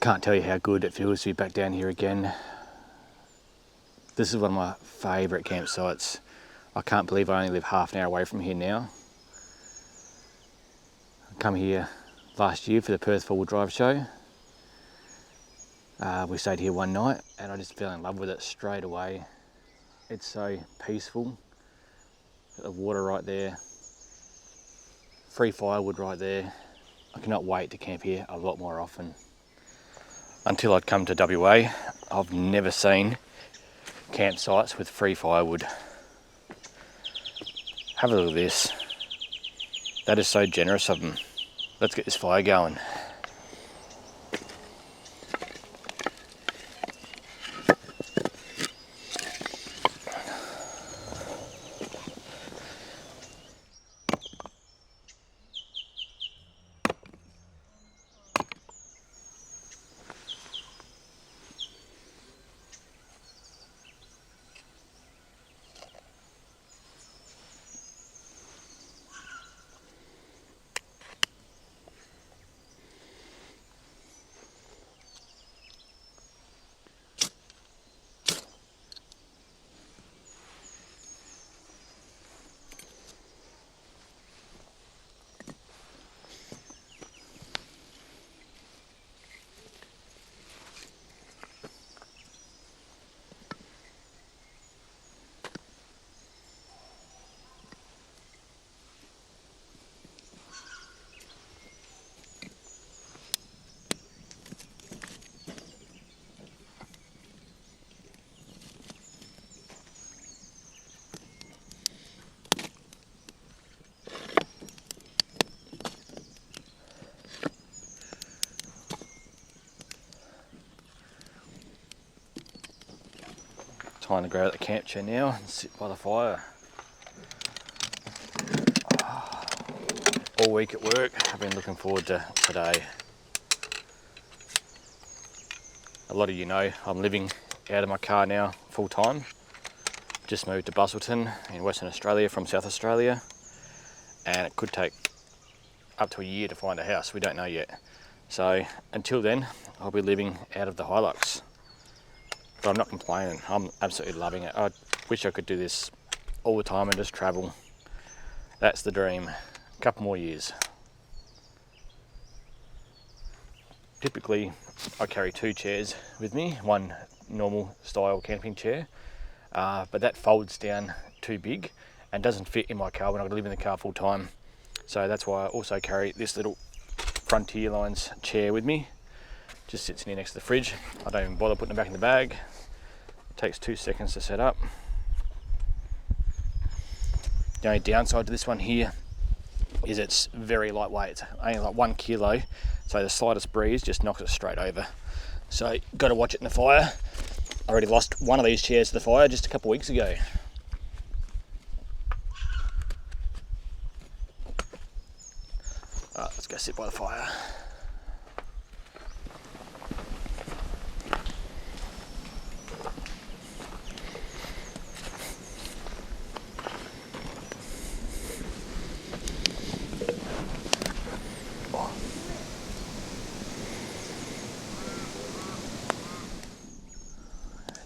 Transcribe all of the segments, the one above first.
Can't tell you how good it feels to be back down here again. This is one of my favourite campsites. I can't believe I only live half an hour away from here now. I come here last year for the Perth 4-wheel drive show. We stayed here one night and I just fell in love with it straight away. It's so peaceful. The water right there. Free firewood right there. I cannot wait to camp here a lot more often. Until I'd come to WA, I've never seen campsites with free firewood. Have a look at this. That is so generous of them. Let's get this fire going. Time to grab out the camp chair now and sit by the fire. All week at work, I've been looking forward to today. A lot of you know I'm living out of my car now full time. Just moved to Busselton in Western Australia from South Australia, and it could take up to a year to find a house. We don't know yet. So until then, I'll be living out of the Hilux. But I'm not complaining. I'm absolutely loving it. I wish I could do this all the time and just travel. That's the dream. A couple more years. Typically, I carry 2 chairs with me. One normal style camping chair, but that folds down too big and doesn't fit in my car when I live in the car full time. So that's why I also carry this little Frontier Lines chair with me. Just sits near next to the fridge. I don't even bother putting it back in the bag. It takes 2 seconds to set up. The only downside to this one here is it's very lightweight. It's only like 1 kilo, so the slightest breeze just knocks it straight over. So got to watch it in the fire. I already lost one of these chairs to the fire just a couple of weeks ago. Alright, let's go sit by the fire.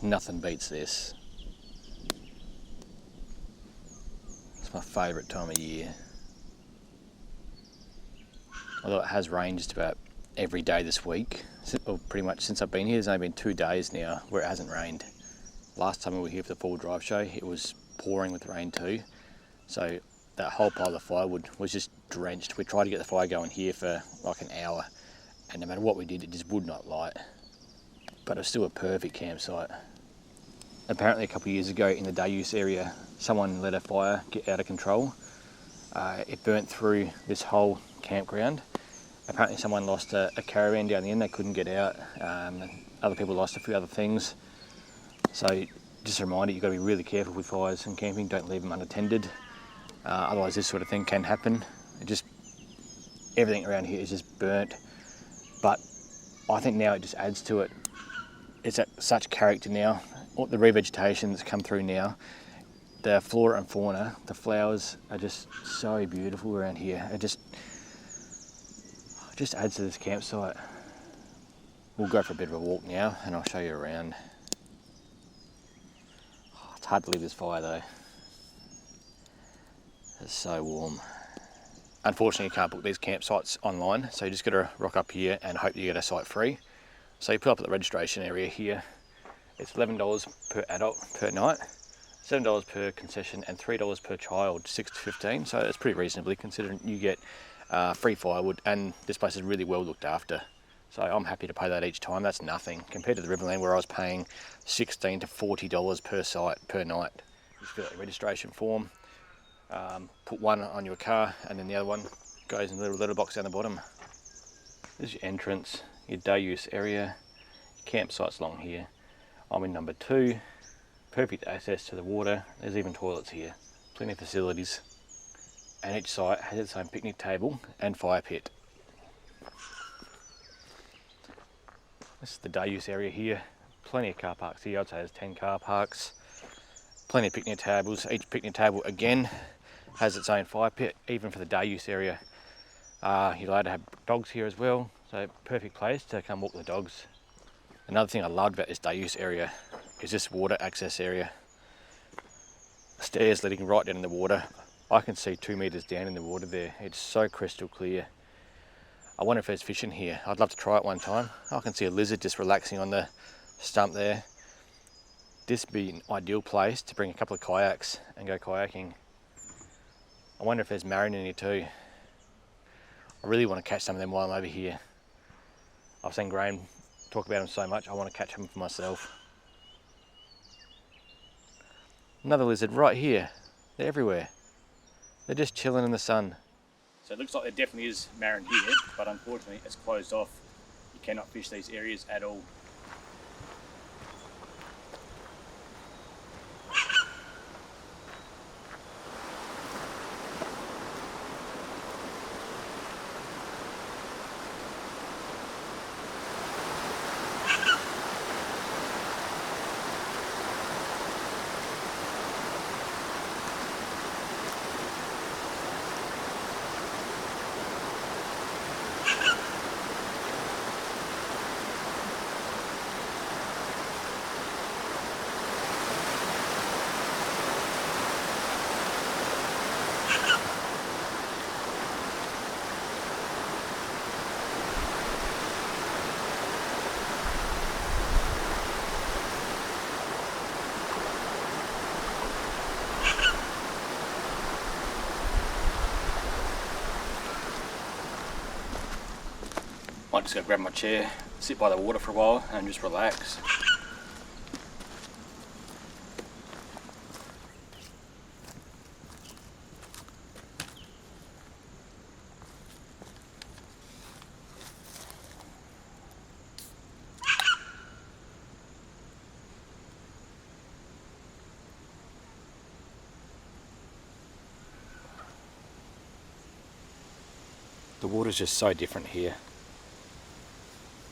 Nothing beats this. It's my favourite time of year. Although it has rained just about every day this week, or pretty much since I've been here. There's only been 2 days now where it hasn't rained. Last time we were here for the 4-wheel drive show, it was pouring with rain too. So that whole pile of firewood was just drenched. We tried to get the fire going here for like an hour, and no matter what we did, it just would not light. But it was still a perfect campsite. Apparently a couple of years ago in the day use area, someone let a fire get out of control. It burnt through this whole campground. Apparently someone lost a caravan down the end, they couldn't get out. Other people lost a few other things. So just a reminder, you've got to be really careful with fires and camping, don't leave them unattended. Otherwise this sort of thing can happen. Everything around here is just burnt. But I think now it just adds to it. It's at such character now. All the revegetation that's come through now, the flora and fauna, the flowers are just so beautiful around here. It just adds to this campsite. We'll go for a bit of a walk now and I'll show you around. Oh, it's hard to leave this fire though. It's so warm. Unfortunately, you can't book these campsites online, so you just got to rock up here and hope you get a site free. So you pull up at the registration area here. It's $11 per adult per night, $7 per concession and $3 per child, 6 to 15. So it's pretty reasonably considering you get free firewood, and this place is really well looked after. So I'm happy to pay that each time. That's nothing compared to the Riverland where I was paying $16 to $40 per site per night. Just fill out your registration form, put one on your car, and then the other one goes in the little letterbox down the bottom. This is your entrance, your day use area, your campsite's along here. I'm in number 2, perfect access to the water. There's even toilets here, plenty of facilities. And each site has its own picnic table and fire pit. This is the day use area here. Plenty of car parks here. I'd say there's 10 car parks. Plenty of picnic tables. Each picnic table again has its own fire pit, even for the day use area. You're allowed to have dogs here as well, so perfect place to come walk the dogs. Another thing I loved about this day use area is this water access area. Stairs leading right down in the water. I can see 2 meters down in the water there. It's so crystal clear. I wonder if there's fish in here. I'd love to try it one time. I can see a lizard just relaxing on the stump there. This would be an ideal place to bring a couple of kayaks and go kayaking. I wonder if there's marron in here too. I really want to catch some of them while I'm over here. I've seen Graham talk about them so much, I want to catch them for myself. Another lizard right here. They're everywhere. They're just chilling in the sun. So it looks like there definitely is marron here, but unfortunately it's closed off. You cannot fish these areas at all. Might just go grab my chair, sit by the water for a while and just relax. The water's just so different here.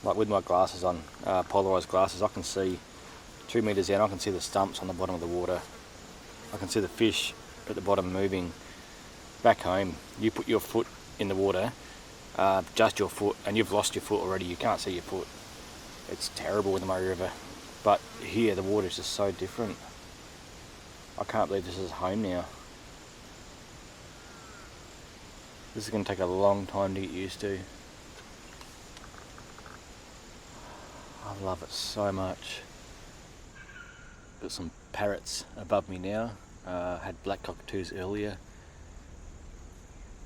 Like with my glasses on, polarised glasses, I can see 2 meters down, I can see the stumps on the bottom of the water. I can see the fish at the bottom moving. Back home, you put your foot in the water, just your foot, and you've lost your foot already, you can't see your foot. It's terrible in the Murray River. But here, the water's just so different. I can't believe this is home now. This is going to take a long time to get used to. I love it so much. Got some parrots above me now. Had black cockatoos earlier.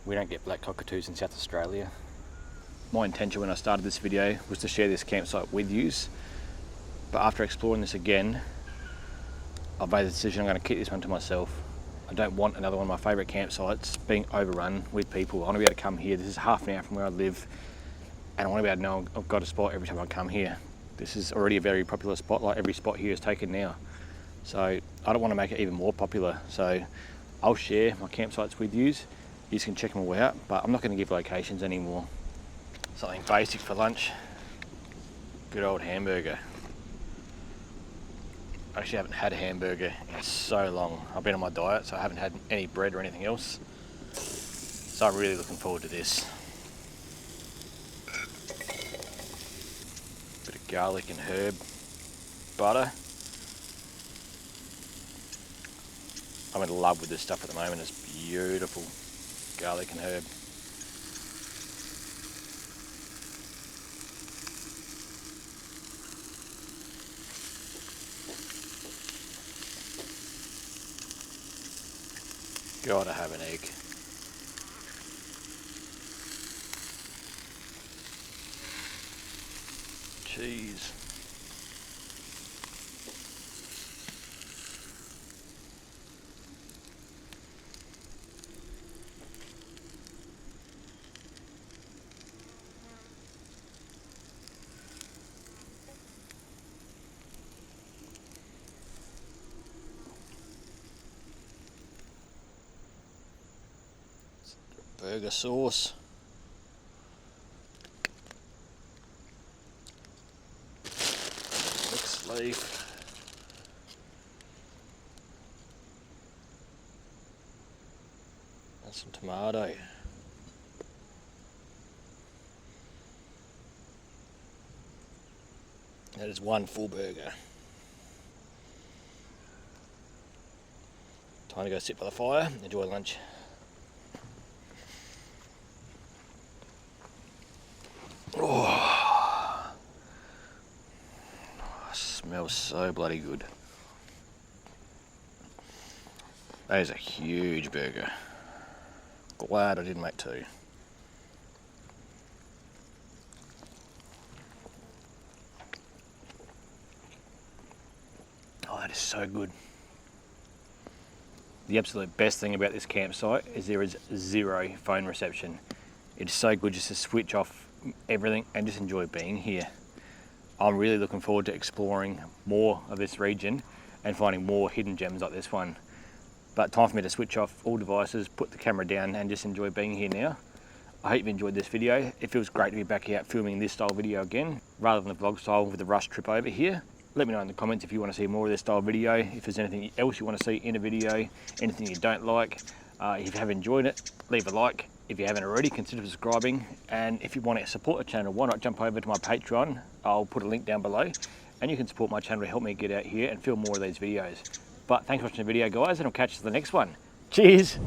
We don't get black cockatoos in South Australia. My intention when I started this video was to share this campsite with yous, but after exploring this again, I've made the decision I'm going to keep this one to myself. I don't want another one of my favourite campsites being overrun with people. I want to be able to come here. This is half an hour from where I live, and I want to be able to know I've got a spot every time I come here. This is already a very popular spot, like every spot here is taken now. So I don't want to make it even more popular. So I'll share my campsites with yous. You can check them all out, but I'm not going to give locations anymore. Something basic for lunch. Good old hamburger. I actually haven't had a hamburger in so long. I've been on my diet, so I haven't had any bread or anything else. So I'm really looking forward to this. Bit of garlic and herb butter. I'm in love with this stuff at the moment. It's beautiful. Garlic and herb. Gotta have an egg. Cheese. Burger sauce. Mixed leaf. And some tomato. That is one full burger. Time to go sit by the fire, enjoy lunch. Oh, smells so bloody good. That is a huge burger. Glad I didn't make two. Oh, that is so good. The absolute best thing about this campsite is there is zero phone reception. It's so good just to switch off everything and just enjoy being here. I'm really looking forward to exploring more of this region and finding more hidden gems like this one. But time for me to switch off all devices, put the camera down and just enjoy being here now. I hope you enjoyed this video. It feels great to be back out filming this style video again, rather than the vlog style with the rush trip over here. Let me know in the comments if you want to see more of this style video, if there's anything else you want to see in a video, anything you don't like. If you have enjoyed it, leave a like. If you haven't already, consider subscribing. And if you want to support the channel, why not jump over to my Patreon? I'll put a link down below and you can support my channel to help me get out here and film more of these videos. But thanks for watching the video, guys, and I'll catch you in the next one. Cheers!